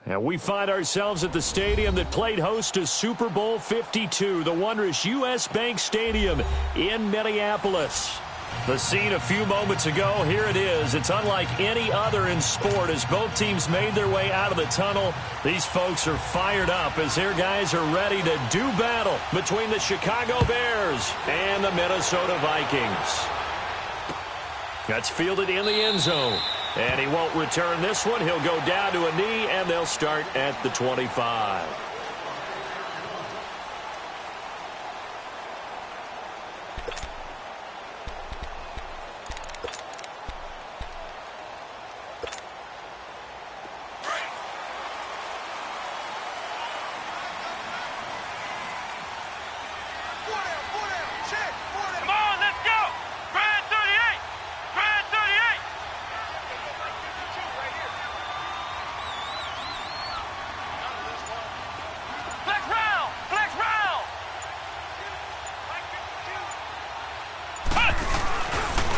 And we find ourselves at the stadium that played host to Super Bowl 52, the wondrous U.S. Bank Stadium in Minneapolis. The scene a few moments ago, here it is. It's unlike any other in sport as both teams made their way out of the tunnel. These folks are fired up as their guys are ready to do battle between the Chicago Bears and the Minnesota Vikings. That's fielded in the end zone. And he won't return this one. He'll go down to a knee, and they'll start at the 25.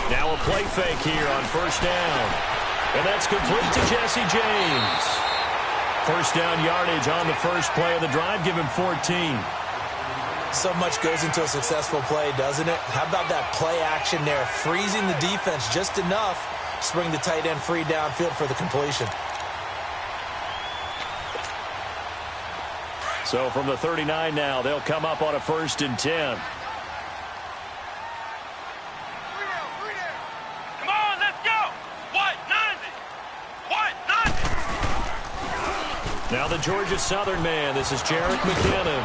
Now a play fake here on first down. And that's complete to Jesse James. First down yardage on the first play of the drive. Give him 14. So much goes into a successful play, doesn't it? How about that play action there? Freezing the defense just enough to bring the tight end free downfield for the completion. So from the 39 now, they'll come up on a 1st and 10. Now the Georgia Southern man. This is Jerick McKinnon.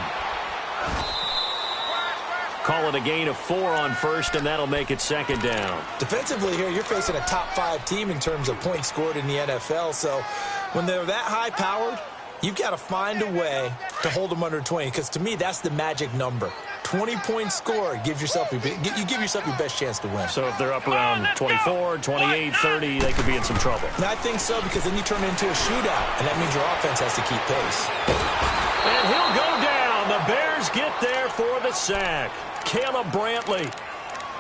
Call it a gain of 4 on first, and that'll make it 2nd down. Defensively here, you're facing a top 5 team in terms of points scored in the NFL. So when they're that high-powered, you've got to find a way to hold them under 20. Because to me, that's the magic number. 20-point score gives yourself you give yourself your best chance to win. So if they're up around 24, 28, 30, they could be in some trouble. And I think so, because then you turn it into a shootout, and that means your offense has to keep pace. And he'll go down. The Bears get there for the sack. Caleb Brantley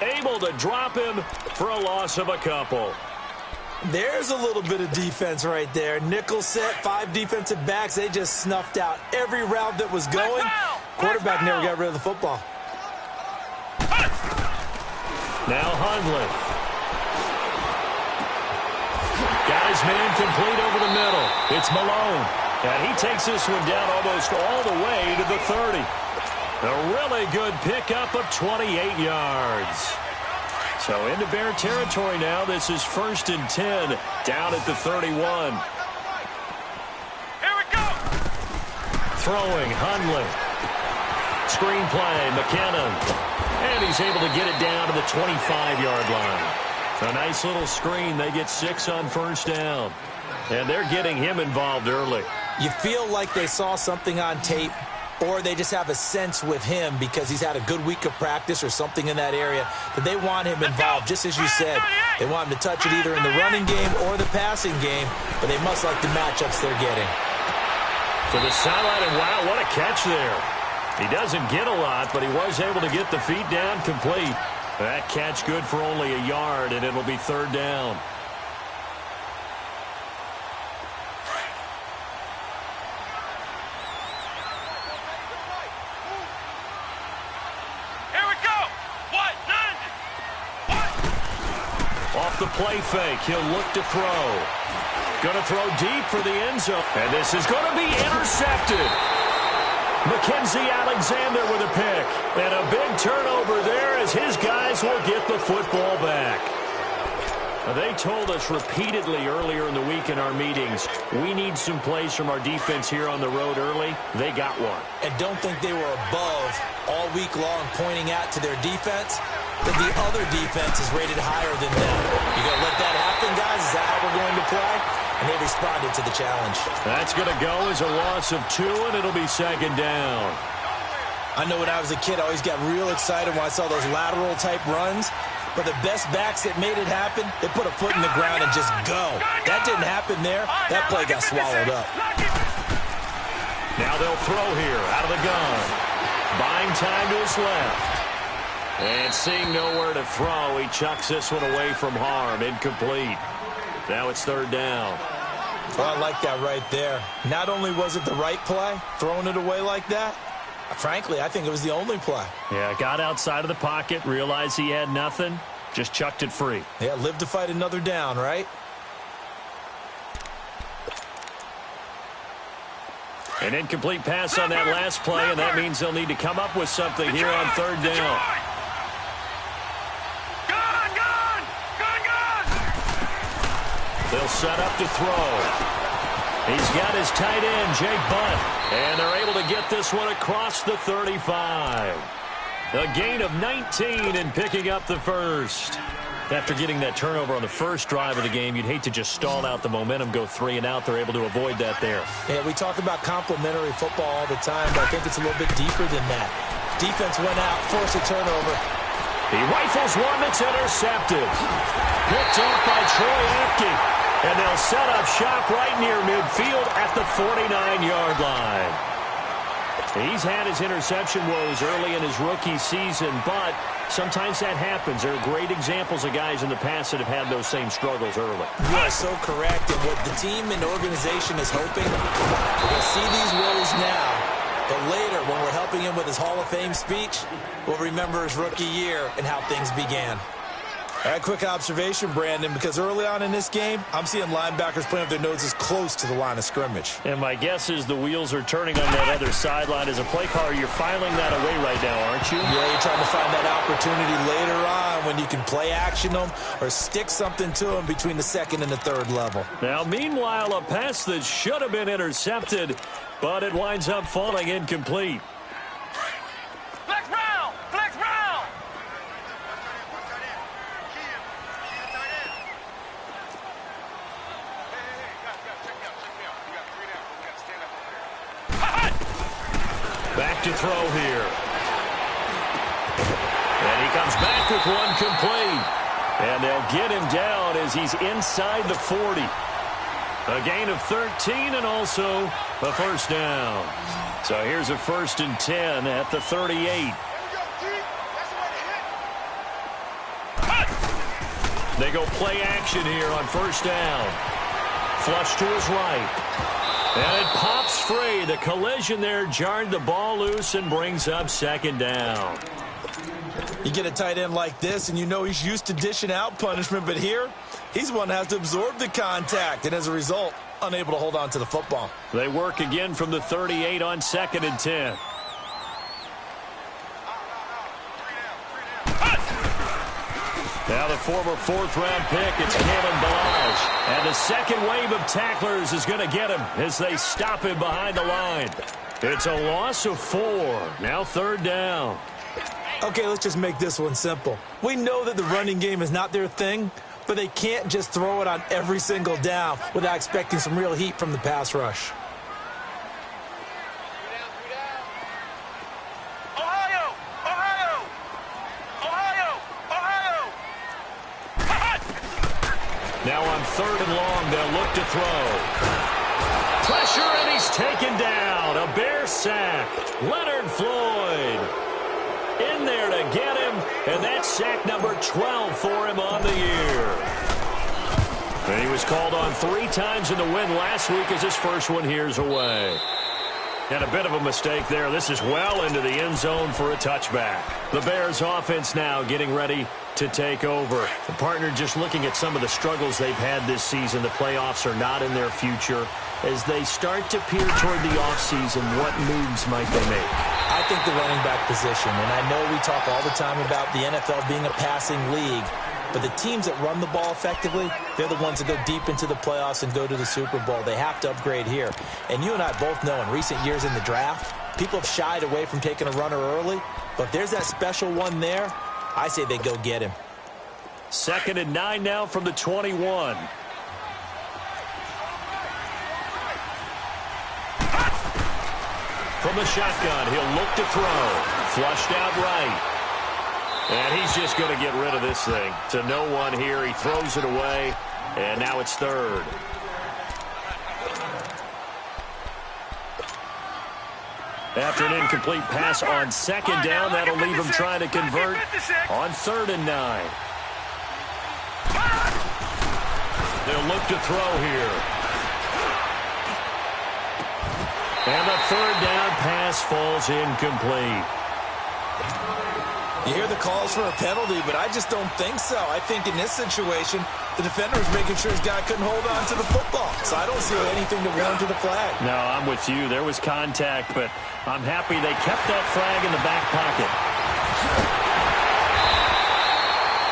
able to drop him for a loss of a couple. There's a little bit of defense right there. Nickel set, 5 defensive backs. They just snuffed out every route that was going. Quarterback never got rid of the football. Now Hundley. Got his man complete over the middle. It's Malone. And he takes this one down almost all the way to the 30. A really good pickup of 28 yards. So into Bear territory now. This is 1st and 10 down at the 31. Here we go. Throwing Hundley. Screen play, McKinnon. And he's able to get it down to the 25-yard line. A nice little screen. They get 6 on 1st down. And they're getting him involved early. You feel like they saw something on tape, or they just have a sense with him because he's had a good week of practice or something in that area that they want him involved, just as you said. They want him to touch it either in the running game or the passing game, but they must like the matchups they're getting. To the sideline, and wow, what a catch there. He doesn't get a lot, but he was able to get the feet down complete. That catch good for only a yard, and it'll be 3rd down. Off the play fake, he'll look to throw. Going to throw deep for the end zone. And this is going to be intercepted. Mackenzie Alexander with a pick. And a big turnover there as his guys will get the football back. They told us repeatedly earlier in the week in our meetings, we need some plays from our defense here on the road early. They got one. And don't think they were above all week long pointing out to their defense that the other defense is rated higher than them. You going to let that happen, guys? Is that how we're going to play? And they responded to the challenge. That's going to go as a loss of 2, and it'll be 2nd down. I know when I was a kid, I always got real excited when I saw those lateral-type runs. But the best backs that made it happen, they put a foot in the ground and just go. That didn't happen there. That play got swallowed up. Now they'll throw here out of the gun. Buying time to his left. And seeing nowhere to throw, he chucks this one away from harm. Incomplete. Now it's 3rd down. Well, I like that right there. Not only was it the right play, throwing it away like that, frankly, I think it was the only play. Yeah, got outside of the pocket, realized he had nothing, just chucked it free. Yeah, live to fight another down, right? An incomplete pass on that last play, and that means they'll need to come up with something here on third down. They'll set up to throw. He's got his tight end, Jake Butt, and they're able to get this one across the 35. A gain of 19 and picking up the first. After getting that turnover on the first drive of the game, you'd hate to just stall out the momentum, go 3 and out. They're able to avoid that there. Yeah, we talk about complementary football all the time, but I think it's a little bit deeper than that. Defense went out, forced a turnover. He rifles one that's intercepted. Picked off by Troy Apke. And they'll set up shop right near midfield at the 49-yard line. He's had his interception woes early in his rookie season, but sometimes that happens. There are great examples of guys in the past that have had those same struggles early. You are so correct. And what the team and organization is hoping, we're going to see these woes now. But later, when we're helping him with his Hall of Fame speech, we'll remember his rookie year and how things began. All right, quick observation, Brandon, because early on in this game, I'm seeing linebackers playing with their noses close to the line of scrimmage. And my guess is the wheels are turning on that other sideline. As a play caller, you're filing that away right now, aren't you? Yeah, you're trying to find that opportunity later on when you can play action them or stick something to them between the second and the third level. Now, meanwhile, a pass that should have been intercepted, but it winds up falling incomplete. Back to throw here. And he comes back with one complete. And they'll get him down as he's inside the 40. A gain of 13 and also a first down. So here's a 1st and 10 at the 38. They go play action here on first down. Flush to his right. And it pops free. The collision there jarred the ball loose and brings up 2nd down. You get a tight end like this, and you know he's used to dishing out punishment, but here, he's one that has to absorb the contact, and as a result, unable to hold on to the football. They work again from the 38 on 2nd and 10. Now the former 4th-round pick, it's Kalen Ballage. And the second wave of tacklers is going to get him as they stop him behind the line. It's a loss of 4. Now 3rd down. Okay, let's just make this one simple. We know that the running game is not their thing, but they can't just throw it on every single down without expecting some real heat from the pass rush. Now on 3rd and long, they'll look to throw. Pressure, and he's taken down. A Bear sack. Leonard Floyd in there to get him, and that's sack number 12 for him on the year. And he was called on 3 times in the win last week as his first one here's away. And a bit of a mistake there. This is well into the end zone for a touchback. The Bears offense now getting ready to take over. The partner just looking at some of the struggles they've had this season. The playoffs are not in their future. As they start to peer toward the offseason, what moves might they make? I think the running back position, and I know we talk all the time about the NFL being a passing league, but the teams that run the ball effectively, they're the ones that go deep into the playoffs and go to the Super Bowl. They have to upgrade here. And you and I both know in recent years in the draft, people have shied away from taking a runner early, but if there's that special one there, I say they go get him. 2nd and 9 now from the 21. From the shotgun, he'll look to throw. Flushed out right. And he's just going to get rid of this thing. To no one here. He throws it away. And now it's 3rd. After an incomplete pass on 2nd down, that'll leave him trying to convert on 3rd and 9. They'll look to throw here. And the third down pass falls incomplete. You hear the calls for a penalty, but I just don't think so. I think in this situation, the defender was making sure his guy couldn't hold on to the football. So I don't see anything to warrant to the flag. No, I'm with you. There was contact, but I'm happy they kept that flag in the back pocket.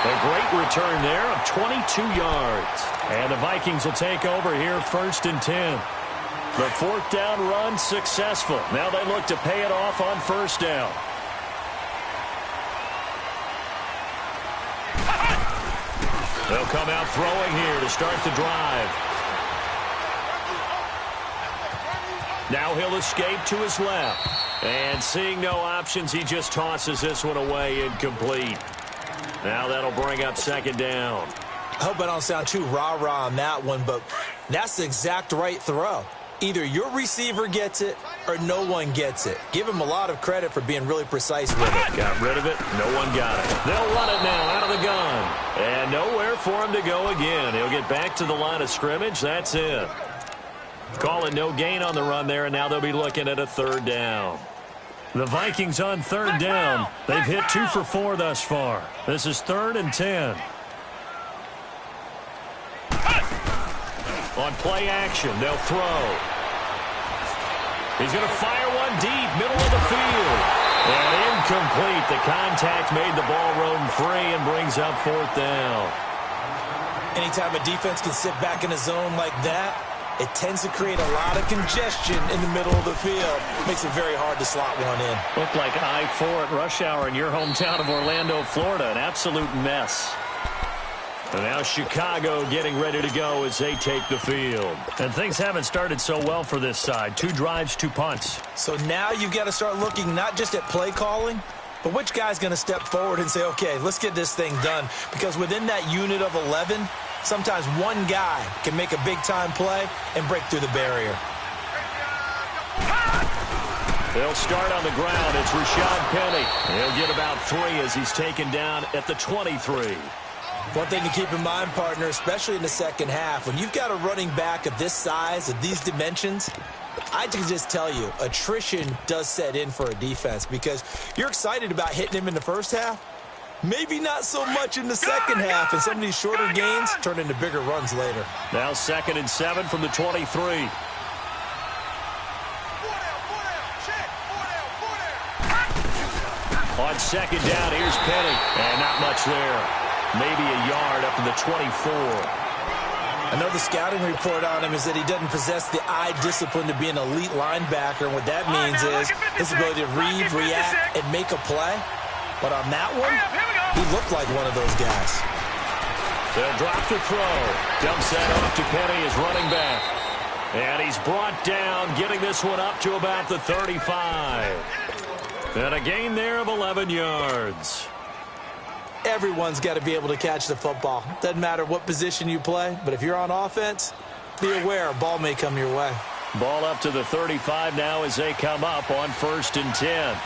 A great return there of 22 yards. And the Vikings will take over here 1st and 10. The 4th down run successful. Now they look to pay it off on 1st down. They'll come out throwing here to start the drive. Now he'll escape to his left. And seeing no options, he just tosses this one away incomplete. Now that'll bring up 2nd down. I hope I don't sound too rah-rah on that one, but that's the exact right throw. Either your receiver gets it or no one gets it. Give him a lot of credit for being really precise with it. Got rid of it. No one got it. They'll run it now out of the gun. And nowhere for him to go again. He'll get back to the line of scrimmage. That's it. Call it no gain on the run there, and now they'll be looking at a 3rd down. The Vikings on 3rd down. They've hit 2 for 4 thus far. This is 3rd and 10. On play action, they'll throw. He's going to fire one deep, middle of the field. And incomplete. The contact made the ball roam free and brings up 4th down. Anytime a defense can sit back in a zone like that, it tends to create a lot of congestion in the middle of the field. Makes it very hard to slot one in. Looked like I-4 at rush hour in your hometown of Orlando, Florida. An absolute mess. And now Chicago getting ready to go as they take the field. And things haven't started so well for this side. 2 drives, 2 punts. So now you've got to start looking not just at play calling, but which guy's going to step forward and say, okay, let's get this thing done. Because within that unit of 11, sometimes one guy can make a big-time play and break through the barrier. They'll start on the ground. It's Rashad Penny. He'll get about 3 as he's taken down at the 23. One thing to keep in mind, partner, especially in the second half, when you've got a running back of this size, of these dimensions, I can just tell you, attrition does set in for a defense because you're excited about hitting him in the first half. Maybe not so much in the second half, and some of these shorter gains turn into bigger runs later. Now 2nd and 7 from the 23. On 2nd down, here's Penny, and not much there. Maybe a yard up to the 24. I know the scouting report on him is that he doesn't possess the eye discipline to be an elite linebacker. And what that means is his ability to read, react, and make a play. But on that one, he looked like one of those guys. They'll drop the throw. Dumps that off to Penny as running back. And he's brought down, getting this one up to about the 35. And a gain there of 11 yards. Everyone's got to be able to catch the football. Doesn't matter what position you play, but if you're on offense, be aware a ball may come your way. Ball up to the 35 now as they come up on 1st and 10.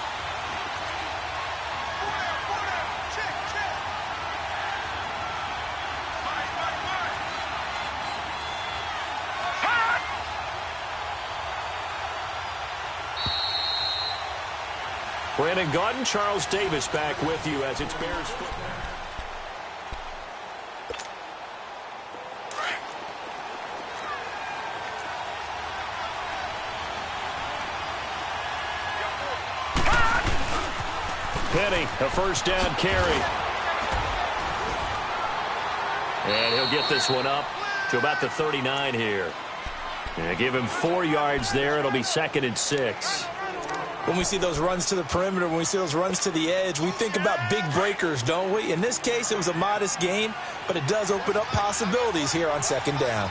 Brandon Gaudin, Charles Davis back with you as it's Bears football. Penny, a 1st down carry. And he'll get this one up to about the 39 here. And give him 4 yards there. It'll be 2nd and 6. When we see those runs to the perimeter, when we see those runs to the edge, we think about big breakers, don't we? In this case, it was a modest gain, but it does open up possibilities here on 2nd down.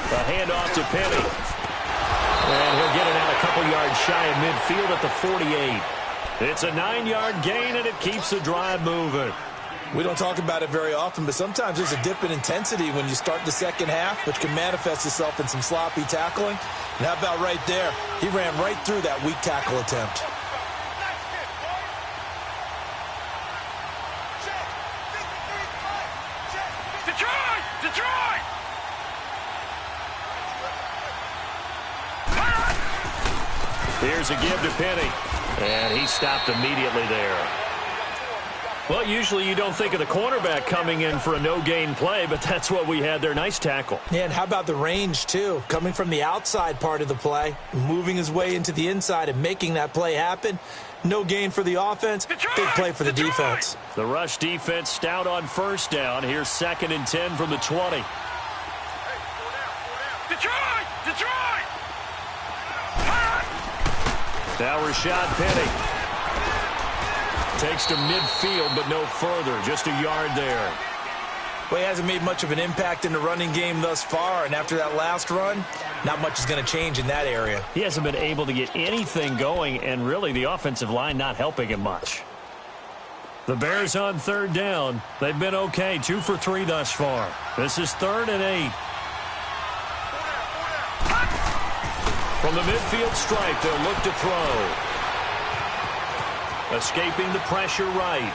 The handoff to Penny. And he'll get it out a couple yards shy of midfield at the 48. It's a 9-yard gain, and it keeps the drive moving. We don't talk about it very often, but sometimes there's a dip in intensity when you start the second half, which can manifest itself in some sloppy tackling. And how about right there? He ran right through that weak tackle attempt. Here's a give to Penny. And he stopped immediately there. Well, usually you don't think of the cornerback coming in for a no-gain play, but that's what we had there. Nice tackle. Yeah, and how about the range, too? Coming from the outside part of the play, moving his way into the inside and making that play happen. No gain for the offense, big play for the defense. The rush defense stout on first down. Here's 2nd and 10 from the 20. Detroit! Now Rashad Penny. Takes to midfield, but no further. Just a yard there. Well, he hasn't made much of an impact in the running game thus far, and after that last run, not much is going to change in that area. He hasn't been able to get anything going, and really the offensive line not helping him much. The Bears on 3rd down. They've been okay, 2 for 3 thus far. This is 3rd and 8. From the midfield stripe, they'll look to throw. Escaping the pressure right.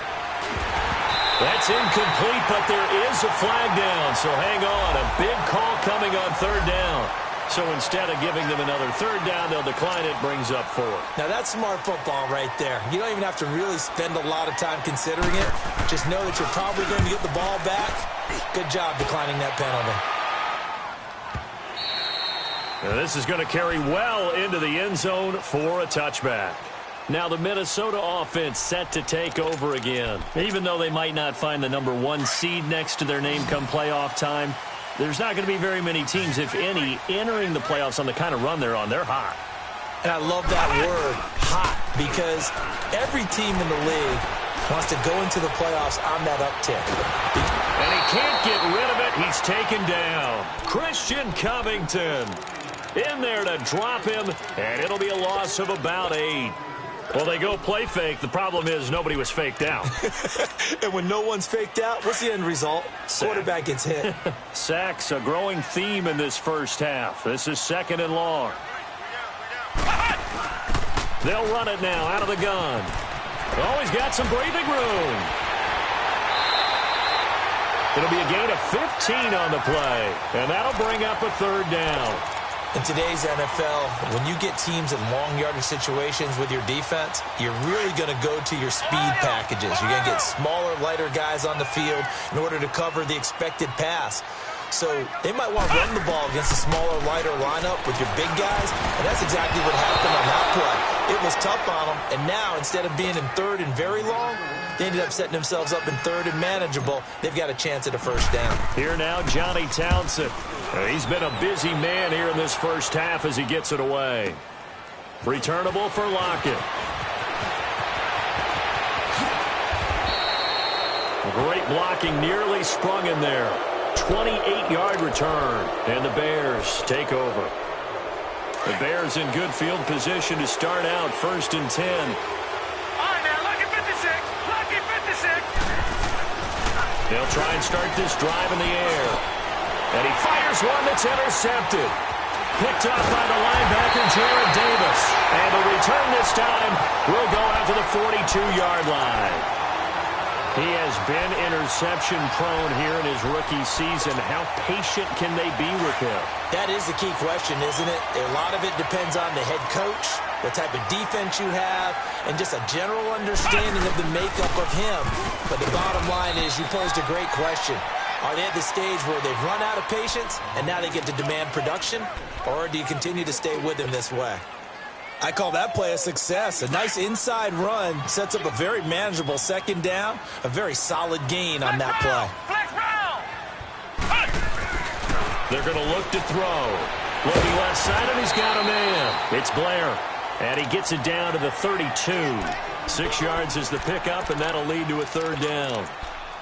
That's incomplete, but there is a flag down, so hang on. A big call coming on 3rd down. So instead of giving them another 3rd down, they'll decline it, brings up 4. Now that's smart football right there. You don't even have to really spend a lot of time considering it. Just know that you're probably going to get the ball back. Good job declining that penalty. Now this is going to carry well into the end zone for a touchback. Now the Minnesota offense set to take over again. Even though they might not find the number 1 seed next to their name come playoff time, there's not going to be very many teams, if any, entering the playoffs on the kind of run they're on. They're hot. And I love that word, hot, because every team in the league wants to go into the playoffs on that uptick. And he can't get rid of it. He's taken down. Christian Covington in there to drop him, and it'll be a loss of about 8. Well, they go play fake. The problem is nobody was faked out. And when no one's faked out, what's the end result? Sack. Quarterback gets hit. Sacks, a growing theme in this first half. This is 2nd and long. They'll run it now out of the gun. Oh, he's got some breathing room. It'll be a gain of 15 on the play, and that'll bring up a 3rd down. In today's NFL, when you get teams in long yardage situations with your defense, you're really going to go to your speed packages. You're going to get smaller, lighter guys on the field in order to cover the expected pass. So they might want to run the ball against a smaller, lighter lineup with your big guys, and that's exactly what happened on that play. It was tough on them, and now instead of being in 3rd and very long, they ended up setting themselves up in 3rd and manageable. They've got a chance at a 1st down. Here now, Johnny Townsend. He's been a busy man here in this first half as he gets it away. Returnable for Lockett. Great blocking, nearly sprung in there. 28-yard return, and the Bears take over. The Bears in good field position to start out 1st and 10. All right, now, lucky 56. Lucky 56. They'll try and start this drive in the air. And he fires one that's intercepted. Picked up by the linebacker, Jared Davis. And the return this time will go out to the 42-yard line. He has been interception-prone here in his rookie season. How patient can they be with him? That is the key question, isn't it? A lot of it depends on the head coach, what type of defense you have, and just a general understanding of the makeup of him. But the bottom line is you posed a great question. Are they at the stage where they've run out of patience and now they get to demand production? Or do you continue to stay with him this way? I call that play a success. A nice inside run sets up a very manageable 2nd down, a very solid gain on that play. They're going to look to throw. Looking left side, and he's got a man. It's Blair, and he gets it down to the 32. 6 yards is the pickup, and that'll lead to a 3rd down.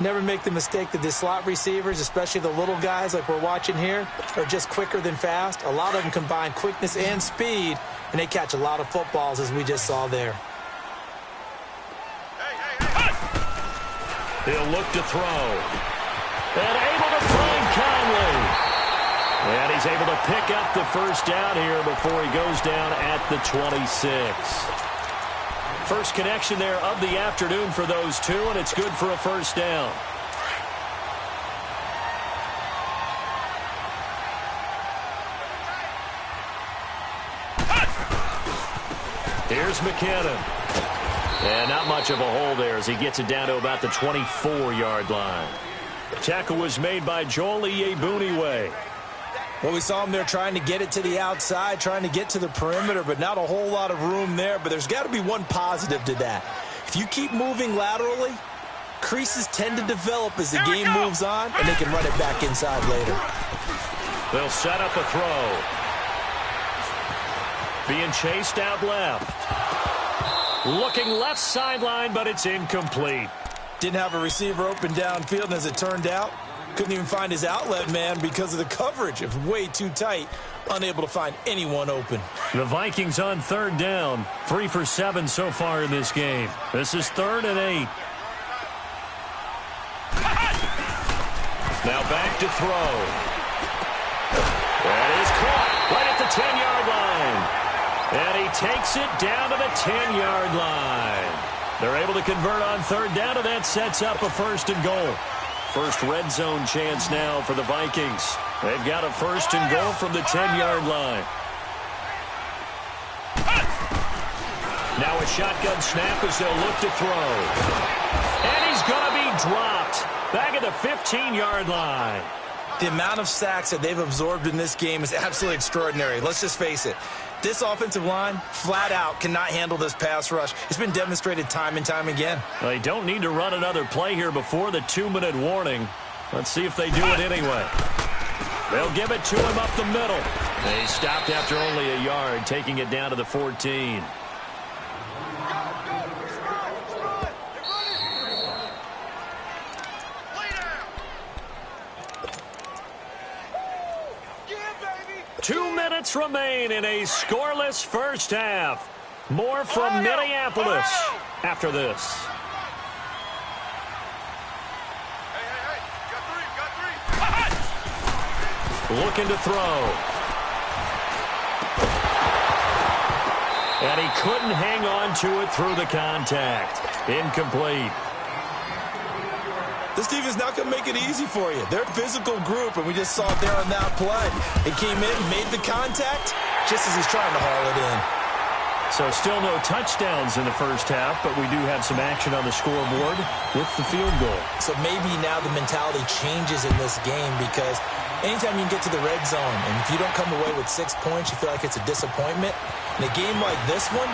Never make the mistake that the slot receivers, especially the little guys like we're watching here, are just quicker than fast. A lot of them combine quickness and speed, and they catch a lot of footballs, as we just saw there. He'll look to throw. And able to find Conley. And he's able to pick up the 1st down here before he goes down at the 26. First connection there of the afternoon for those two, and it's good for a 1st down. Here's McKinnon. And not much of a hole there as he gets it down to about the 24-yard line. Tackle was made by Joel Iyiegbuniwe. Well, we saw him there trying to get it to the outside, trying to get to the perimeter, but not a whole lot of room there. But there's got to be one positive to that. If you keep moving laterally, creases tend to develop as the game moves on, and they can run it back inside later. They'll set up a throw. Being chased out left. Looking left sideline, but it's incomplete. Didn't have a receiver open downfield, and as it turned out, couldn't even find his outlet man because of the coverage. It was way too tight, unable to find anyone open. The Vikings on third down, 3 for 7 so far in this game. This is 3rd and 8. Now back to throw. That is caught right at the 10-yard line. And he takes it down to the 10-yard line. They're able to convert on third down, and that sets up a 1st and goal. First red zone chance now for the Vikings. They've got a 1st and goal from the 10-yard line. Now a shotgun snap as they'll look to throw. And he's going to be dropped back at the 15-yard line. The amount of sacks that they've absorbed in this game is absolutely extraordinary. Let's just face it. This offensive line, flat out, cannot handle this pass rush. It's been demonstrated time and time again. They don't need to run another play here before the 2-minute warning. Let's see if they do it anyway. They'll give it to him up the middle. They stopped after only a yard, taking it down to the 14. Two minutes remain in a scoreless first half. More from Minneapolis after this. Looking to throw. And he couldn't hang on to it through the contact. Incomplete. This defense not going to make it easy for you. They're a physical group, and we just saw it there on that play. It came in, made the contact, just as he's trying to haul it in. So still no touchdowns in the first half, but we do have some action on the scoreboard with the field goal. So maybe now the mentality changes in this game because anytime you can get to the red zone, and if you don't come away with 6 points, you feel like it's a disappointment. In a game like this one,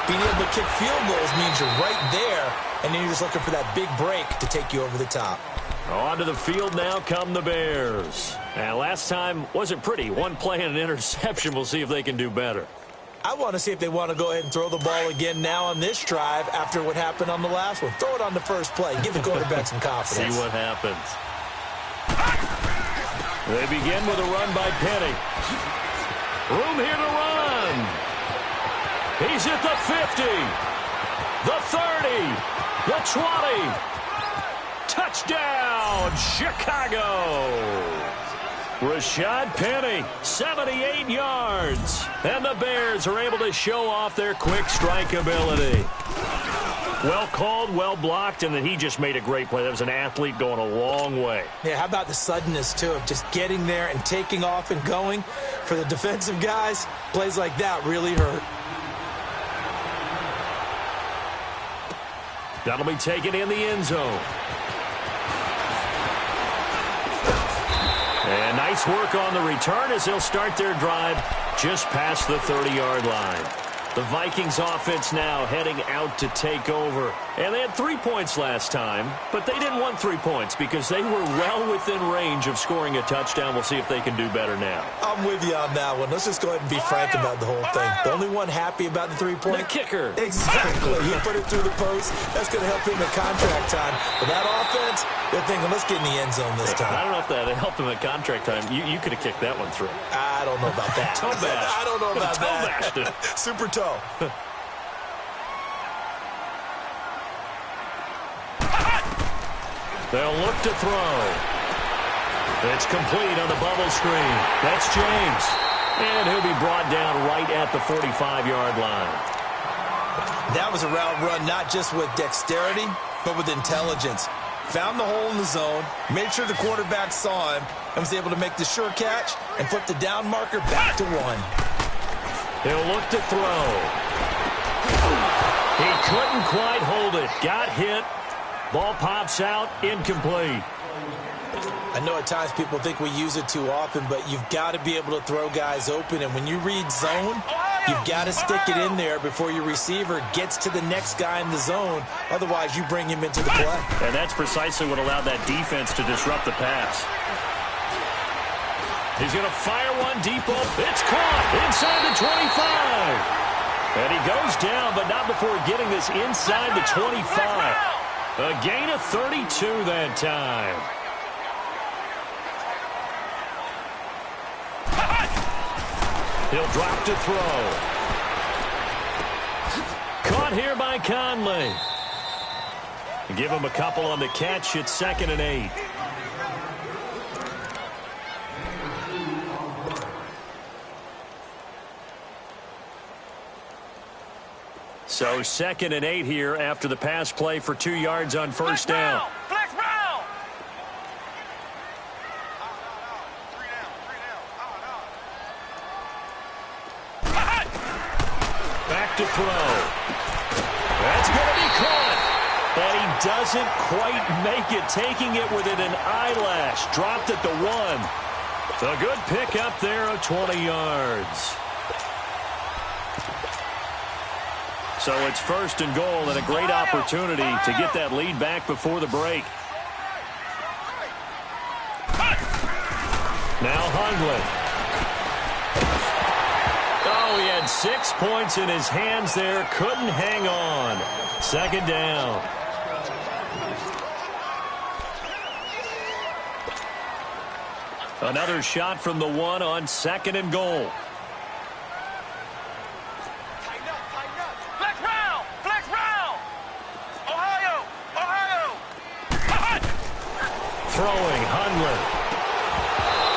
being able to kick field goals means you're right there, and then you're just looking for that big break to take you over the top. Onto the field now come the Bears. And last time wasn't pretty. One play and an interception. We'll see if they can do better. I want to see if they want to go ahead and throw the ball again now on this drive after what happened on the last one. Throw it on the first play. Give the quarterback some confidence. See what happens. They begin with a run by Penny. Room here to run. He's at the 50. The 30. The 20. Touchdown, Chicago. Rashad Penny, 78 yards. And the Bears are able to show off their quick strike ability. Well called, well blocked, and then he just made a great play. That was an athlete going a long way. Yeah, how about the suddenness, too, of just getting there and taking off and going? For the defensive guys, plays like that really hurt. That'll be taken in the end zone. And nice work on the return as they'll start their drive just past the 30-yard line. The Vikings offense now heading out to take over. And they had 3 points last time, but they didn't want 3 points because they were well within range of scoring a touchdown. We'll see if they can do better now. I'm with you on that one. Let's just go ahead and be frank about the whole thing. The only one happy about the 3-point? The kicker. Exactly. He put it through the post. That's going to help him at contract time. But that offense, they're thinking, let's get in the end zone this time. I don't know if that helped him at contract time. You could have kicked that one through. I don't know about that. Toe bash. I don't know about toe that. Bashed it. Super toe. They'll look to throw. It's complete on the bubble screen. That's James. And he'll be brought down right at the 45-yard line. That was a route run not just with dexterity, but with intelligence. Found the hole in the zone, made sure the quarterback saw him, and was able to make the sure catch and flip the down marker back to 1. He'll look to throw. He couldn't quite hold it. Got hit. Ball pops out. Incomplete. I know at times people think we use it too often, but you've got to be able to throw guys open. And when you read zone, you've got to stick it in there before your receiver gets to the next guy in the zone. Otherwise, you bring him into the play. And that's precisely what allowed that defense to disrupt the pass. He's going to fire one deep off. It's caught inside the 25. And he goes down, but not before getting this inside the 25. A gain of 32 that time. He'll drop to throw. Caught here by Conley. Give him a couple on the catch. It's 2nd and 8. So 2nd and 8 here after the pass play for 2 yards on first down. Flex round. Back to throw. That's going to be caught. And he doesn't quite make it, taking it within an eyelash. Dropped at the 1. A good pick up there of 20 yards. So it's 1st and goal and a great opportunity to get that lead back before the break. Now Hundley. Oh, he had 6 points in his hands there. Couldn't hang on. 2nd down. Another shot from the 1 on 2nd and goal. Throwing, Hundley.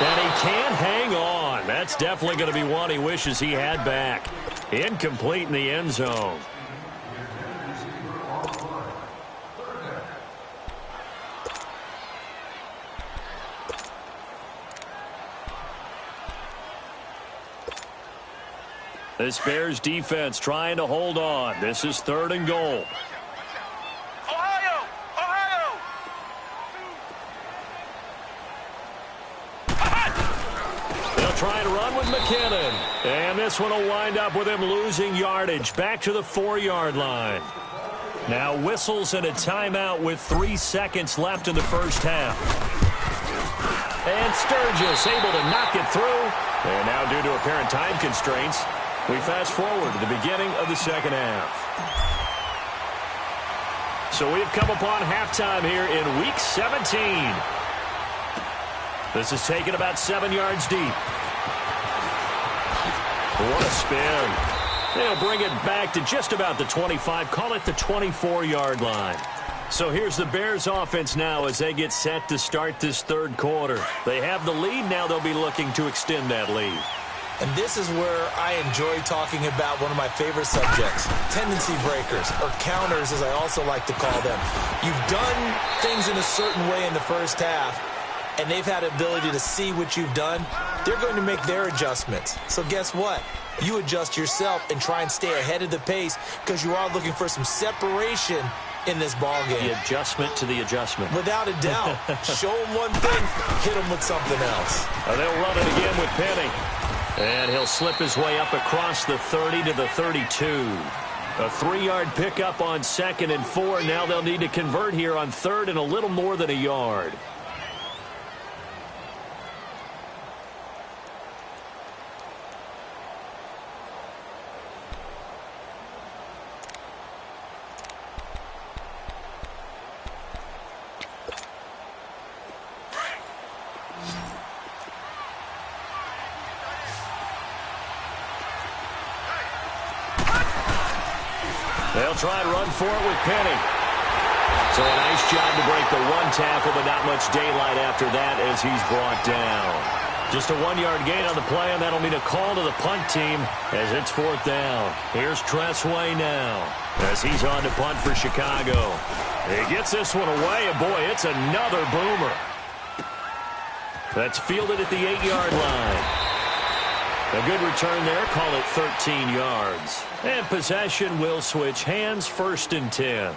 And he can't hang on. That's definitely going to be one he wishes he had back. Incomplete in the end zone. This Bears defense trying to hold on. This is 3rd and goal. Trying to run with McKinnon. And this one will wind up with him losing yardage back to the 4-yard line. Now whistles and a timeout with 3 seconds left in the first half. And Sturgis able to knock it through. And now due to apparent time constraints, we fast forward to the beginning of the second half. So we've come upon halftime here in Week 17. This is taken about 7 yards deep. What a spin. They'll bring it back to just about the 25. Call it the 24-yard line. So here's the Bears offense now as they get set to start this 3rd quarter. They have the lead. Now they'll be looking to extend that lead. And this is where I enjoy talking about one of my favorite subjects, tendency breakers, or counters as I also like to call them. You've done things in a certain way in the first half, and they've had the ability to see what you've done. They're going to make their adjustments. So guess what? You adjust yourself and try and stay ahead of the pace because you are looking for some separation in this ball game. The adjustment to the adjustment. Without a doubt. Show them one thing, hit them with something else. They'll run it again with Penny. And he'll slip his way up across the 30 to the 32. A 3-yard pickup on 2nd and 4. Now they'll need to convert here on 3rd and a little more than a yard. They'll try and run for it with Penny. So a nice job to break the 1 tackle, but not much daylight after that as he's brought down. Just a 1-yard gain on the play, and that'll mean a call to the punt team as it's 4th down. Here's Tressway now as he's on to punt for Chicago. He gets this one away, and boy, it's another boomer. That's fielded at the 8-yard line. A good return there. Call it 13 yards. And possession will switch hands, 1st and 10.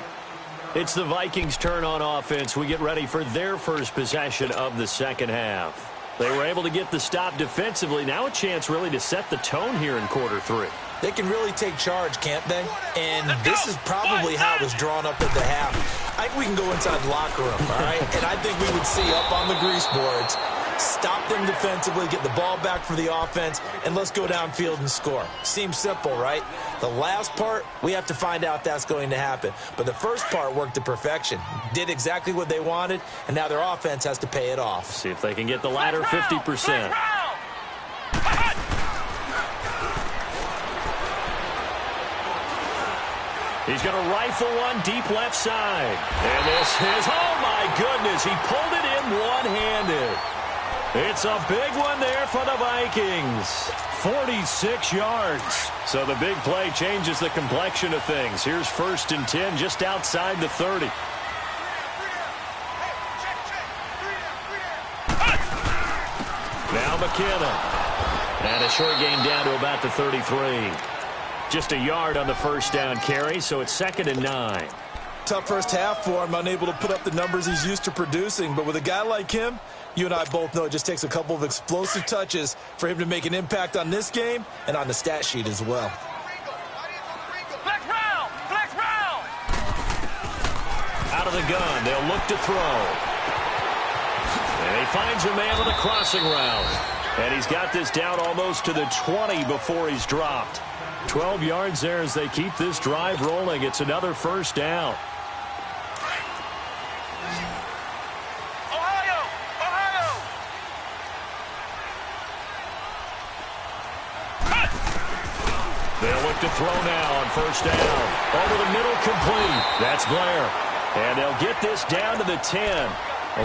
It's the Vikings' turn on offense. We get ready for their first possession of the second half. They were able to get the stop defensively. Now a chance really to set the tone here in quarter 3. They can really take charge, can't they? And this is probably how it was drawn up at the half. I think we can go inside the locker room, all right? And I think we would see up on the grease boards, stop them defensively, get the ball back for the offense, and let's go downfield and score. Seems simple, right? The last part, we have to find out that's going to happen. But the first part worked to perfection. Did exactly what they wanted, and now their offense has to pay it off. See if they can get the latter 50%. He's going to rifle one deep left side. And this is, oh my goodness, he pulled it in one-handed. It's a big one there for the Vikings. 46 yards. So the big play changes the complexion of things. Here's 1st and 10 just outside the 30. Now McKenna. And a short gain down to about the 33. Just a yard on the first down carry, so it's 2nd and 9. Tough first half for him, unable to put up the numbers he's used to producing. But with a guy like him, you and I both know it just takes a couple of explosive touches for him to make an impact on this game and on the stat sheet as well. Flex round! Flex round! Out of the gun, they'll look to throw. And he finds a man with a crossing route. And he's got this down almost to the 20 before he's dropped. 12 yards there as they keep this drive rolling. It's another first down. Ohio! Ohio! They'll look to throw now on first down. Over the middle, complete. That's Blair. And they'll get this down to the 10.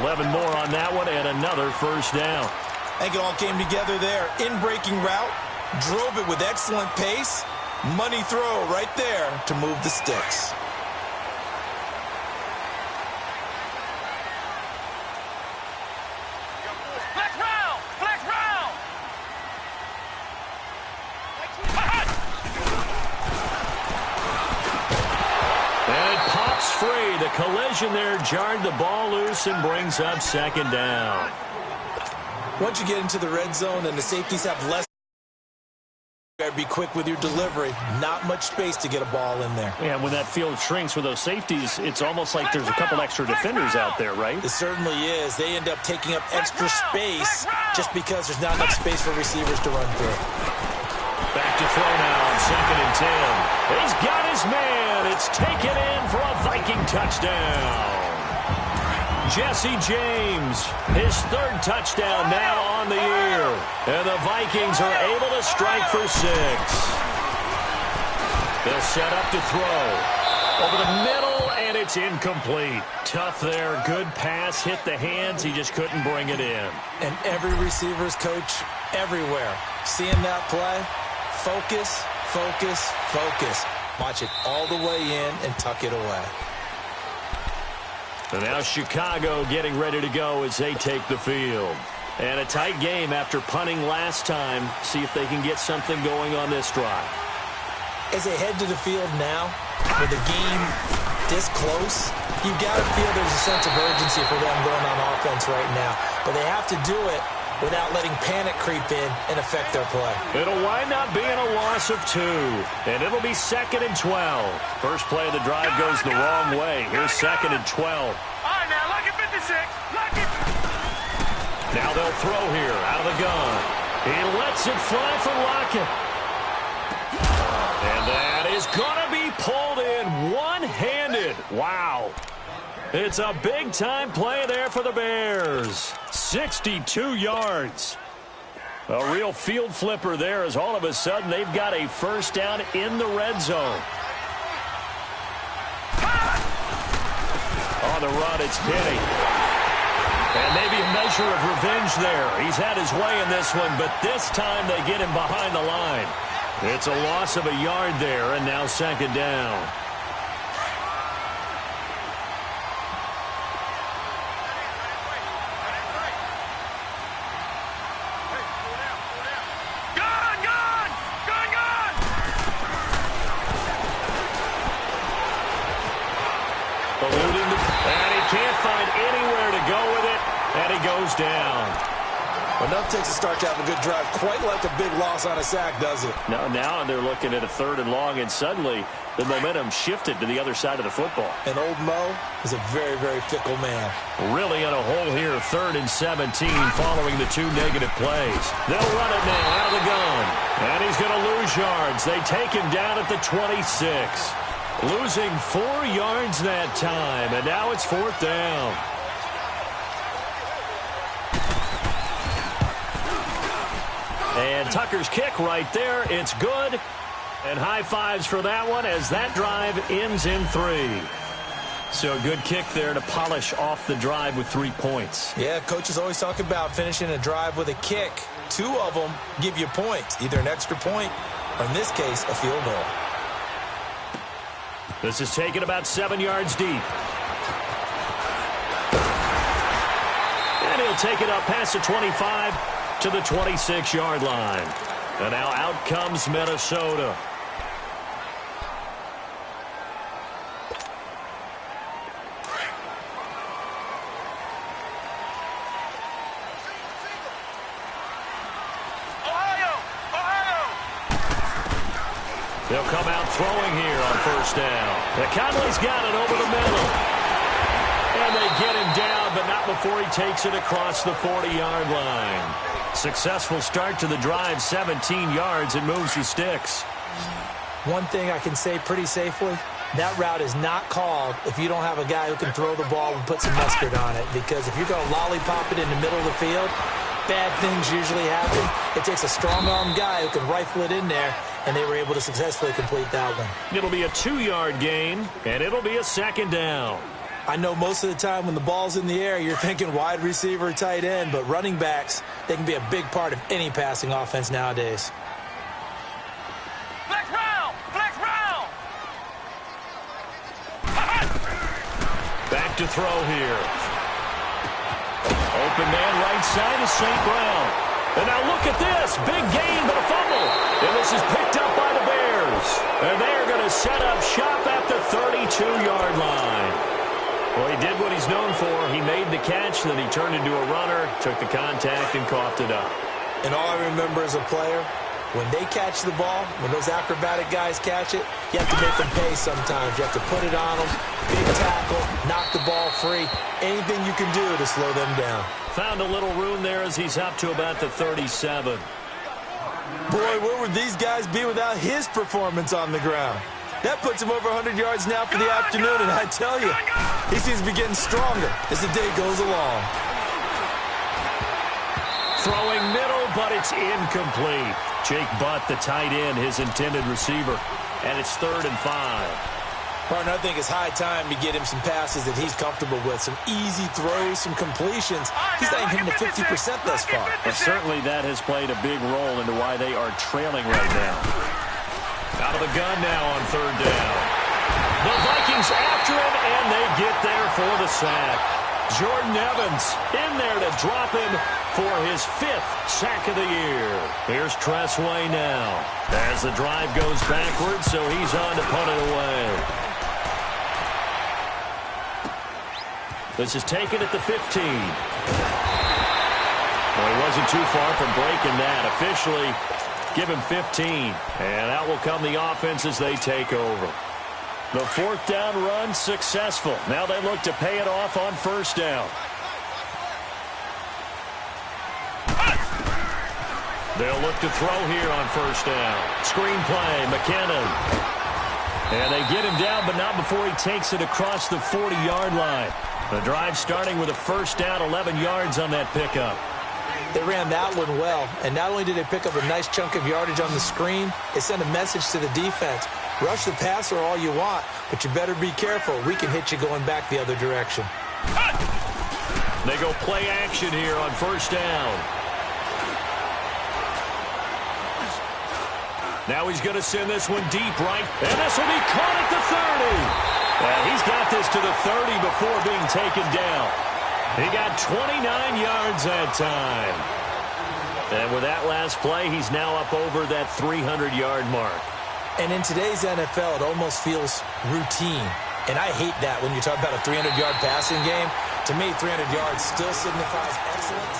11 more on that one and another first down. I think it all came together there. In-breaking route, drove it with excellent pace. Money throw right there to move the sticks. Flex round! Flex round! And it pops free. The collision there jarred the ball loose and brings up 2nd down. Once you get into the red zone and the safeties have less, you gotta be quick with your delivery. Not much space to get a ball in there. Yeah, when that field shrinks with those safeties, it's almost like there's a couple extra defenders out there, right? It certainly is. They end up taking up extra space just because there's not enough space for receivers to run through. Back to throw now on 2nd and 10. He's got his man. It's taken in for a Viking touchdown. Jesse James, his 3rd touchdown now on the year. And the Vikings are able to strike for 6. They'll set up to throw. Over the middle, and it's incomplete. Tough there. Good pass. Hit the hands. He just couldn't bring it in. And every receiver's coach everywhere. Seeing that play, focus, focus, focus. Watch it all the way in and tuck it away. And now Chicago getting ready to go as they take the field. And a tight game after punting last time. See if they can get something going on this drive. As they head to the field now, with the game this close, you've got to feel there's a sense of urgency for them going on offense right now. But they have to do it without letting panic creep in and affect their play. It'll wind up being a loss of 2. And it'll be 2nd and 12. First play of the drive goes the wrong way. Here's 2nd and 12. All right, now, look at 56. Look at... Now they'll throw here out of the gun. He lets it fly for Lockett. And that is going to be pulled in one-handed. Wow. It's a big-time play there for the Bears. 62 yards. A real field flipper there as all of a sudden they've got a first down in the red zone. On the run, it's Penny. And maybe a measure of revenge there. He's had his way in this one, but this time they get him behind the line. It's a loss of a yard there, and now 2nd down. Gun! Enough takes a start to have a good drive. Quite like a big loss on a sack, does it? Now they're looking at a 3rd and long, and suddenly the momentum shifted to the other side of the football. And old Mo is a very, very fickle man. Really in a hole here, 3rd and 17 following the 2 negative plays. They'll run it now out of the gun. And he's going to lose yards. They take him down at the 26. Losing 4 yards that time, and now it's 4th down. And Tucker's kick right there. It's good. And high fives for that one as that drive ends in 3. So a good kick there to polish off the drive with 3 points. Yeah, coaches always talk about finishing a drive with a kick. 2 of them give you points, either an extra point or, in this case, a field goal. This is taken about 7 yards deep. And he'll take it up past the 25 to the 26-yard line. And now out comes Minnesota. They'll come out throwing here on 1st down. Conley's got it over the middle. And they get him down, but not before he takes it across the 40-yard line. Successful start to the drive, 17 yards, and moves the sticks. One thing I can say pretty safely, that route is not called if you don't have a guy who can throw the ball and put some mustard on it. Because if you're going to lollipop it in the middle of the field, bad things usually happen. It takes a strong-arm guy who can rifle it in there, and they were able to successfully complete that one. It'll be a 2-yard gain, and it'll be a 2nd down. I know most of the time when the ball's in the air, you're thinking wide receiver, tight end, but running backs, they can be a big part of any passing offense nowadays. Flex round! Flex round! Back to throw here. Open man right side is St. Brown. And now look at this. Big gain, but a fumble. And this is picked up by the Bears. And they're going to set up shop at the 32-yard line. Well, he did what he's known for. He made the catch, then he turned into a runner, took the contact, and coughed it up. And all I remember as a player, when they catch the ball, when those acrobatic guys catch it, you have to make them pay sometimes. You have to put it on them, big tackle, knock the ball free, anything you can do to slow them down. Found a little room there as he's up to about the 37. Boy, where would these guys be without his performance on the ground? That puts him over 100 yards now for the afternoon, and I tell you, he seems to be getting stronger as the day goes along. Throwing middle, but it's incomplete. Jake Butt, the tight end, his intended receiver, and it's 3rd and 5. Partner, I think it's high time to get him some passes that he's comfortable with, some easy throws, some completions. He's not even hitting the 50% thus far. And certainly that has played a big role into why they are trailing right now. Out of the gun now on 3rd down. The Vikings after him, and they get there for the sack. Jordan Evans in there to drop him for his 5th sack of the year. Here's Tressway now as the drive goes backwards, so he's on to punt it away. This is taken at the 15. Well, he wasn't too far from breaking that. Officially, give him 15. And out will come the offense as they take over. The 4th down run successful. Now they look to pay it off on 1st down. They'll look to throw here on 1st down. Screen play, McKinnon. And they get him down, but not before he takes it across the 40-yard line. The drive starting with a 1st down, 11 yards on that pickup. They ran that one well, and not only did they pick up a nice chunk of yardage on the screen, they sent a message to the defense. Rush the passer all you want, but you better be careful. We can hit you going back the other direction. They go play action here on 1st down. Now he's going to send this one deep right, and this will be caught at the 30. And he's got this to the 30 before being taken down. He got 29 yards that time. And with that last play, he's now up over that 300-yard mark. And in today's NFL, it almost feels routine. And I hate that when you talk about a 300-yard passing game. To me, 300 yards still signifies excellence.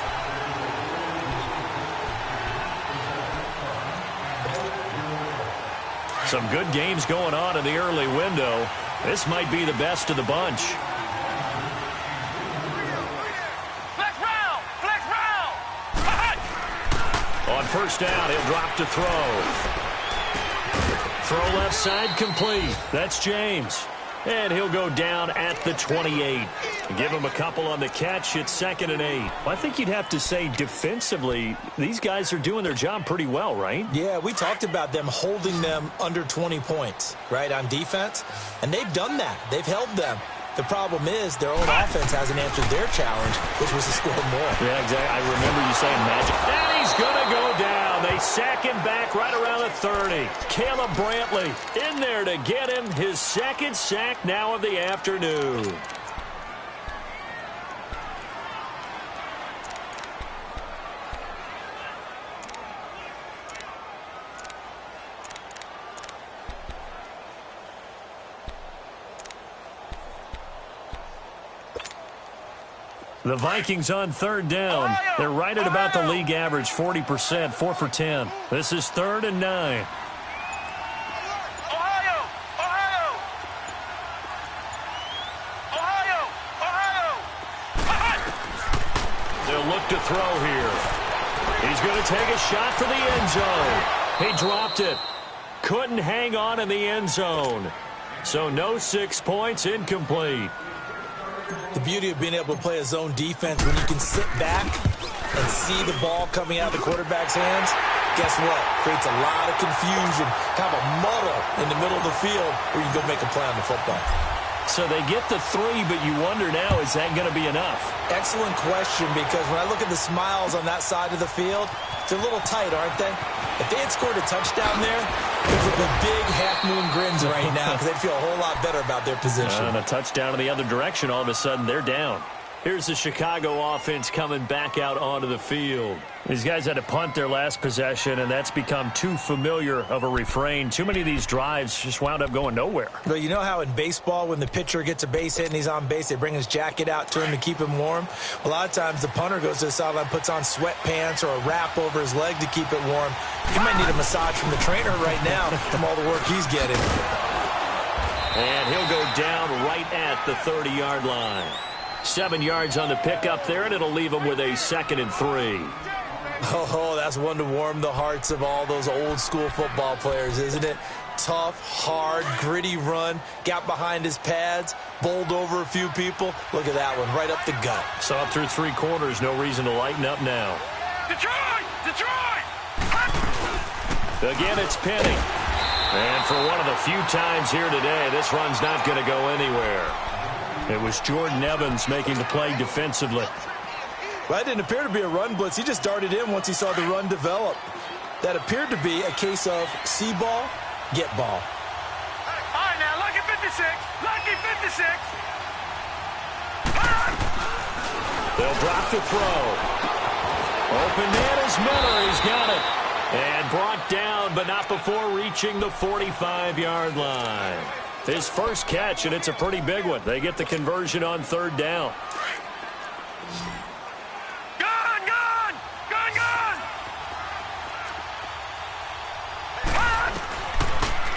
Some good games going on in the early window. This might be the best of the bunch. Flex round! Flex round! On first down, he'll drop to throw. Throw left side complete. That's James. And he'll go down at the 28. Give him a couple on the catch. It's 2nd and 8. Well, I think you'd have to say defensively, these guys are doing their job pretty well, right? Yeah, we talked about them holding them under 20 points, right, on defense. And they've done that. They've held them. The problem is their own offense hasn't answered their challenge, which was to score more. Yeah, exactly. I remember you saying magic. And he's going to go down. They sack him back right around the 30. Caleb Brantley in there to get him his 2nd sack now of the afternoon. The Vikings on 3rd down. They're right at about the league average, 40%, 4 for 10. This is 3rd and 9. Ohio! Ohio! Ohio! Ohio! They'll look to throw here. He's going to take a shot for the end zone. He dropped it. Couldn't hang on in the end zone. So no 6 points, incomplete. The beauty of being able to play a zone defense when you can sit back and see the ball coming out of the quarterback's hands, guess what? Creates a lot of confusion, kind of a muddle in the middle of the field where you can go make a play on the football. So they get the 3, but you wonder now, is that going to be enough? Excellent question, because when I look at the smiles on that side of the field, they're a little tight, aren't they? If they had scored a touchdown there, those would be big half-moon grins right now because they'd feel a whole lot better about their position. And a touchdown in the other direction, all of a sudden they're down. Here's the Chicago offense coming back out onto the field. These guys had to punt their last possession, and that's become too familiar of a refrain. Too many of these drives just wound up going nowhere. But you know how in baseball, when the pitcher gets a base hit and he's on base, they bring his jacket out to him to keep him warm? A lot of times the punter goes to the sideline, puts on sweatpants or a wrap over his leg to keep it warm. He might need a massage from the trainer right now from all the work he's getting. And he'll go down right at the 30-yard line. 7 yards on the pickup there, and it'll leave him with a 2nd and 3. Oh, that's one to warm the hearts of all those old-school football players, isn't it? Tough, hard, gritty run, got behind his pads, bowled over a few people. Look at that one, right up the gut. So up through 3 quarters, no reason to lighten up now. Detroit! Detroit! Again, it's Penny. And for one of the few times here today, this run's not going to go anywhere. It was Jordan Evans making the play defensively. Well, that didn't appear to be a run blitz. He just darted in once he saw the run develop. That appeared to be a case of see ball, get ball. All right, now, lucky 56. Lucky 56. They'll drop the throw. Open man is Miller. He's got it. And brought down, but not before reaching the 45-yard line. His first catch, and it's a pretty big one. They get the conversion on 3rd down. Gun, gun! Gun, gun!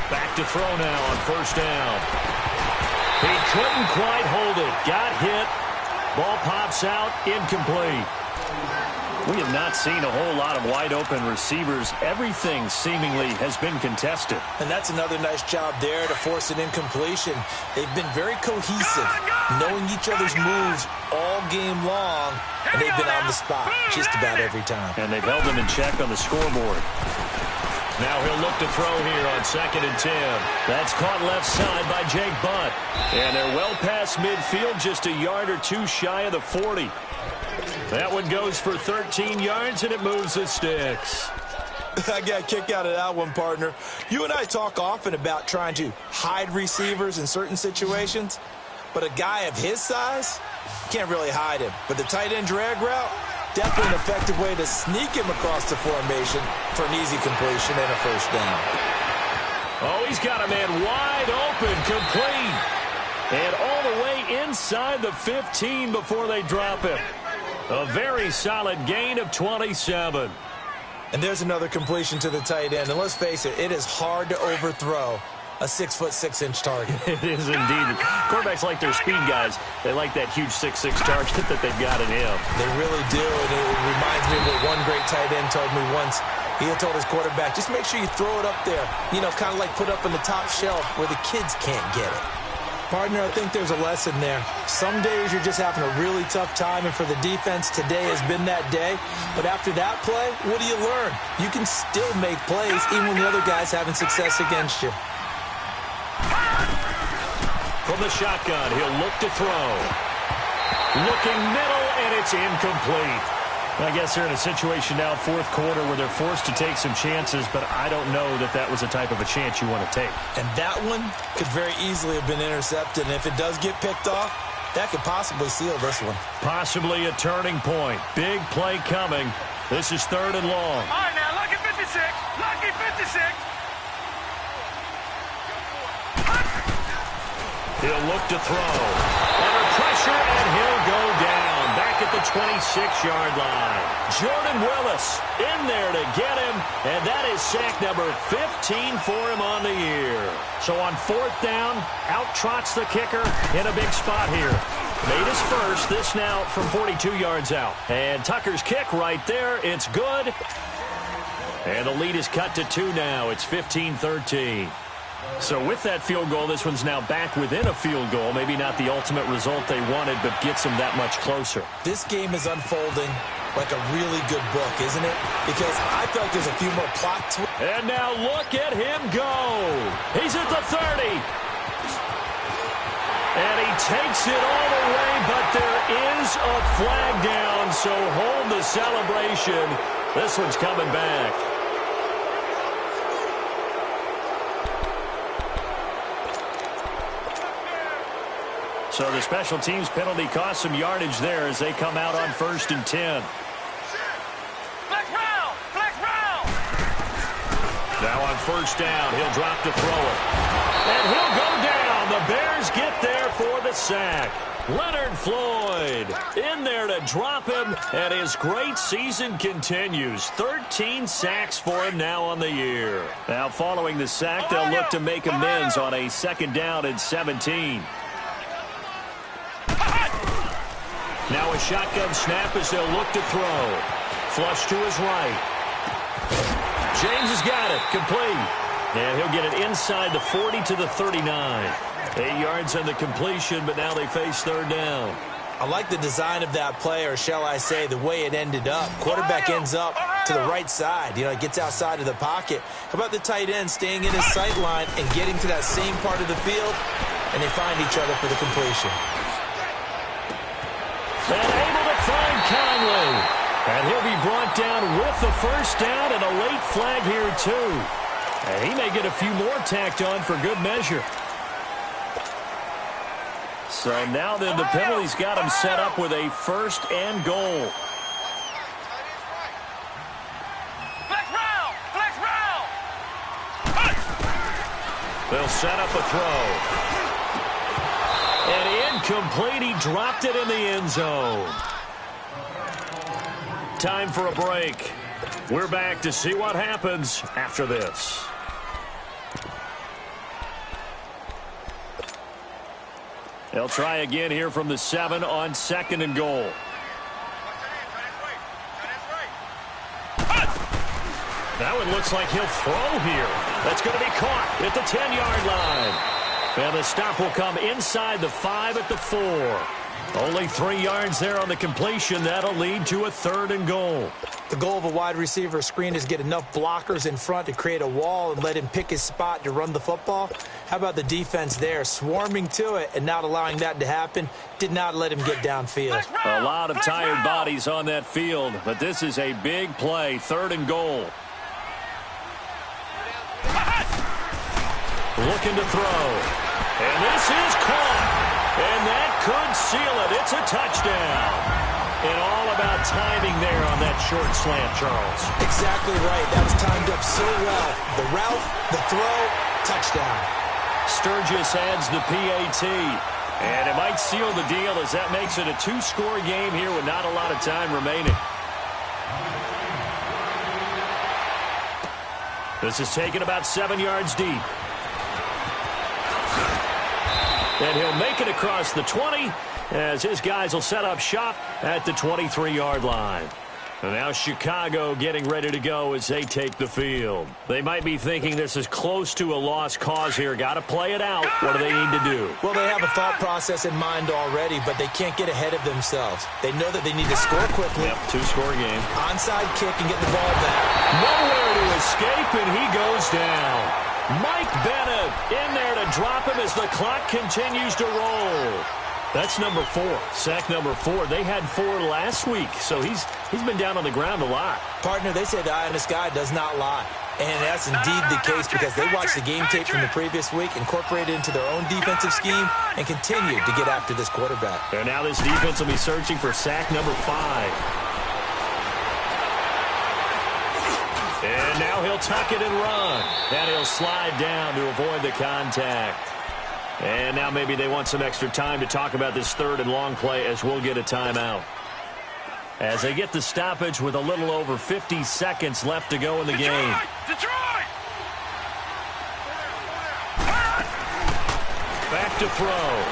Back to throw now on 1st down. He couldn't quite hold it. Got hit. Ball pops out, incomplete. We have not seen a whole lot of wide-open receivers. Everything seemingly has been contested. And that's another nice job there to force an incompletion. They've been very cohesive, knowing each other's moves all game long, and they've been on the spot just about every time. And they've held them in check on the scoreboard. Now he'll look to throw here on 2nd and 10. That's caught left side by Jake Butt. And they're well past midfield, just a yard or 2 shy of the 40. That one goes for 13 yards, and it moves the sticks. I got a kick out of that one, partner. You and I talk often about trying to hide receivers in certain situations, but a guy of his size, can't really hide him. But the tight end drag route, definitely an effective way to sneak him across the formation for an easy completion and a 1st down. Oh, he's got a man wide open, complete. And all the way inside the 15 before they drop him. A very solid gain of 27. And there's another completion to the tight end. And let's face it, it is hard to overthrow a 6'6" target. It is indeed. Quarterbacks like their speed guys. They like that huge 6'6" target that they've got in him. They really do, and it reminds me of what one great tight end told me once. He had told his quarterback, just make sure you throw it up there, you know, kind of like put up on the top shelf where the kids can't get it. Partner, I think there's a lesson there. Some days you're just having a really tough time, and for the defense, today has been that day. But after that play, what do you learn? You can still make plays even when the other guy's having success against you. From the shotgun, he'll look to throw. Looking middle, and it's incomplete. I guess they're in a situation now, fourth quarter, where they're forced to take some chances, but I don't know that that was the type of a chance you want to take. And that one could very easily have been intercepted, and if it does get picked off, that could possibly seal this one. Possibly a turning point. Big play coming. This is 3rd and long. All right, now, lucky 56. Lucky 56. He'll look to throw. Under pressure, and he'll go down. Back at the 26-yard line. Jordan Willis in there to get him, and that is sack number 15 for him on the year. So on 4th down, out trots the kicker in a big spot here. Made his first, this now from 42 yards out. And Tucker's kick right there, it's good. And the lead is cut to 2 now. It's 15-13. So with that field goal, this one's now back within a field goal. Maybe not the ultimate result they wanted, but gets them that much closer. This game is unfolding like a really good book, isn't it? Because I feel like there's a few more plot twists. And now look at him go. He's at the 30. And he takes it all the way, but there is a flag down, so hold the celebration. This one's coming back. So the special teams penalty cost some yardage there as they come out on 1st and 10. Flex round. Flex round. Now on 1st down, he'll drop to throw it. And he'll go down. The Bears get there for the sack. Leonard Floyd in there to drop him, and his great season continues. 13 sacks for him now on the year. Now following the sack, they'll look to make amends on a 2nd down and 17. Now a shotgun snap as they'll look to throw. Flush to his right. James has got it. Complete. And he'll get it inside the 40 to the 39. 8 yards on the completion, but now they face 3rd down. I like the design of that play, or shall I say the way it ended up. Quarterback ends up to the right side. You know, it gets outside of the pocket. How about the tight end staying in his sight line and getting to that same part of the field, and they find each other for the completion. And able to find Conley. And he'll be brought down with the 1st down and a late flag here, too. And he may get a few more tacked on for good measure. So now then the penalty's got him set up with a 1st and goal. Flex round. Flex round. They'll set up a throw. And incomplete. He dropped it in the end zone. Time for a break. We're back to see what happens after this. They'll try again here from the 7 on 2nd and goal. That one looks like he'll throw here. That's going to be caught at the 10-yard line. And the stop will come inside the 5 at the 4. Only 3 yards there on the completion. That'll lead to a 3rd and goal. The goal of a wide receiver screen is get enough blockers in front to create a wall and let him pick his spot to run the football. How about the defense there, swarming to it and not allowing that to happen? Did not let him get downfield. A lot of tired bodies on that field, but this is a big play. 3rd and goal. Looking to throw. And this is caught. And that could seal it. It's a touchdown. And all about timing there on that short slant, Charles. Exactly right. That was timed up so well. The route, the throw, touchdown. Sturgis adds the PAT. And it might seal the deal as that makes it a 2-score game here with not a lot of time remaining. This is taken about 7 yards deep. And he'll make it across the 20 as his guys will set up shop at the 23-yard line. And now Chicago getting ready to go as they take the field. They might be thinking this is close to a lost cause here. Got to play it out. What do they need to do? Well, they have a thought process in mind already, but they can't get ahead of themselves. They know that they need to score quickly. Yep, two-score game. Onside kick and get the ball back. Nowhere to escape, and he goes down. Mike Bennett in there to drop him as the clock continues to roll. That's number 4, sack number 4. They had 4 last week, so he's been down on the ground a lot. Partner, they say the eye in the sky does not lie. And that's indeed the case because they watched the game tape from the previous week, incorporated it into their own defensive scheme, and continued to get after this quarterback. And now this defense will be searching for sack number 5. And now he'll tuck it and run. And he'll slide down to avoid the contact. And now maybe they want some extra time to talk about this 3rd and long play as we'll get a timeout. As they get the stoppage with a little over 50 seconds left to go in the game. Detroit! Back to throw.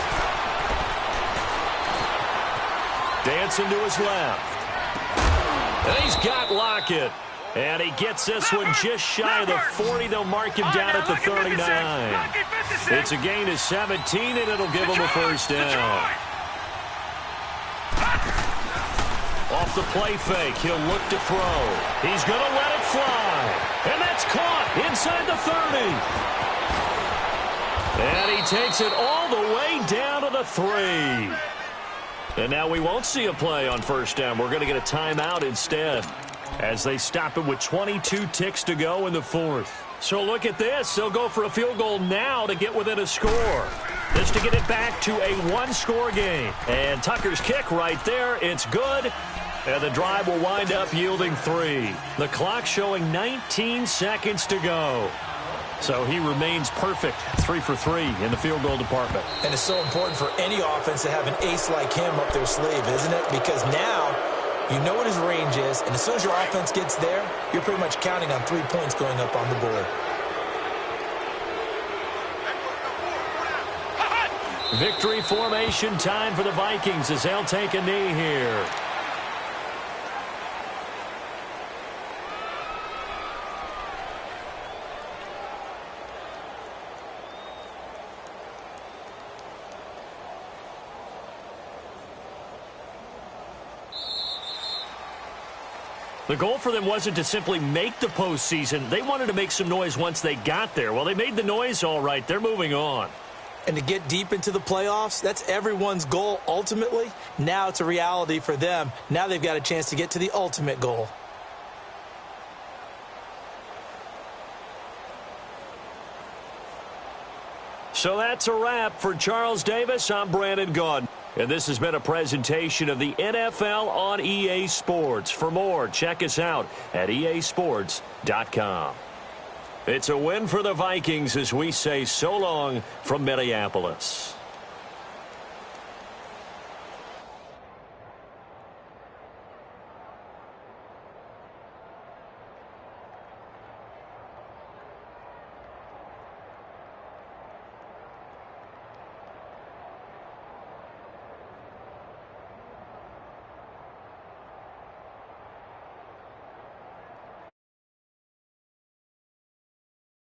Dancing to his left. And he's got Lockett. And he gets this one just shy of the 40. They'll mark him down at the 39. It's a gain of 17, and it'll give him a first down. Off the play fake, he'll look to throw. He's going to let it fly. And that's caught inside the 30. And he takes it all the way down to the 3. And now we won't see a play on first down. We're going to get a timeout instead, as they stop it with 22 ticks to go in the 4th. So look at this. They'll go for a field goal now to get within a score. Just to get it back to a 1-score game. And Tucker's kick right there. It's good. And the drive will wind up yielding 3. The clock showing 19 seconds to go. So he remains perfect, 3 for 3 in the field goal department. And it's so important for any offense to have an ace like him up their sleeve, isn't it? Because now you know what his range is, and as soon as your offense gets there, you're pretty much counting on 3 points going up on the board. Victory formation time for the Vikings as they'll take a knee here. The goal for them wasn't to simply make the postseason. They wanted to make some noise once they got there. Well, they made the noise all right. They're moving on. And to get deep into the playoffs, that's everyone's goal ultimately. Now it's a reality for them. Now they've got a chance to get to the ultimate goal. So that's a wrap for Charles Davis. I'm Brandon Gaudin. And this has been a presentation of the NFL on EA Sports. For more, check us out at easports.com. It's a win for the Vikings as we say so long from Minneapolis.